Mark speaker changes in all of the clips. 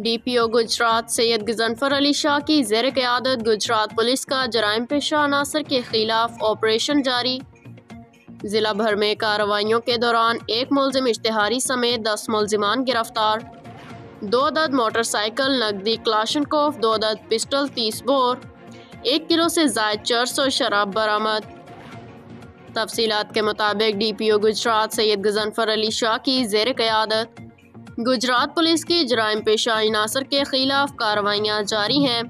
Speaker 1: DPO Gujarat Syed Ghazanfar Ali Shah की ज़ेर क़यादत Gujarat police का जराइम पेशा अनासर के खिलाफ ऑपरेशन जारी। ज़िला भर में कार्रवाइयों के दौरान एक मुलजिम इश्तिहारी समेत 10 मुलजिमान गिरफ्तार। 2 अदद मोटरसाइकिल, नकदी क्लाशनकोफ, 2 अदद पिस्टल, 30 बोर, 1 किलो से ज़ायद चर्स और शराब बरामद। तफसीलात के मुताबिक DPO गुजरात सैयद गजनफर अली शाह की ज़ेर क़यादत गुजरात पुलिस की जराइम पेशा अनासर के खिलाफ कार्रवाइयाँ जारी हैं।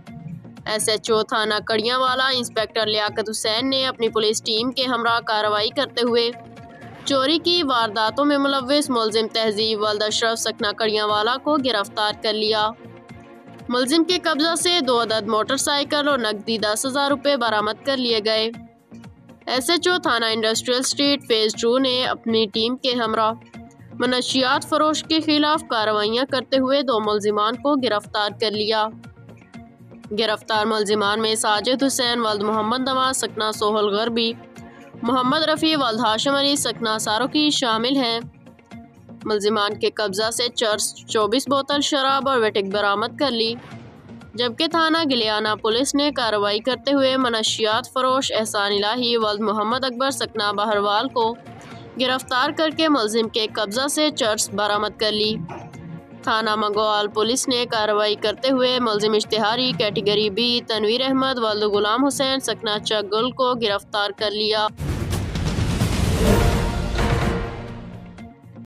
Speaker 1: SHO थाना कड़ियावाला इंस्पेक्टर लियाकत हुसैन ने अपनी पुलिस टीम के हमरा कार्रवाई करते हुए चोरी की वारदातों में मुलव्विस मुलजिम तहजीब वल्द अशरफ सकना कड़ियावाला को गिरफ्तार कर लिया। मुलजिम के कब्जा से 2 अदद मोटरसाइकिल और नकदी 10,000 रुपये बरामद कर लिए गए। SHO थाना इंडस्ट्रियल स्ट्रीट फेज़ 2 ने अपनी टीम के हमरा मनशियात फरोश के खिलाफ कार्रवाइयाँ करते हुए 2 मुलजिमान को गिरफ्तार कर लिया। गिरफ्तार मुलजिमान में साजिद हुसैन वल्द मोहम्मद नवाज सकना सोहल गरबी, मोहम्मद रफ़ी वल्द हाशिम अली सकना सारोकी शामिल हैं। मुलजिमान के कब्जा से चर्स, 24 बोतल शराब और वेटिक बरामद कर ली, जबकि थाना गिलियाना पुलिस ने कार्रवाई करते हुए मनशियात फरोश एहसान इलाही वल्द मोहम्मद अकबर सकना बहरवाल को गिरफ्तार करके मुलजिम के कब्जा से चर्स बरामद कर ली। थाना मंगोआल पुलिस ने कार्रवाई करते हुए मुलजिम इश्तिहारी कैटेगरी B तनवीर अहमद वल्द गुलाम हुसैन सकना चगुल को गिरफ्तार कर लिया।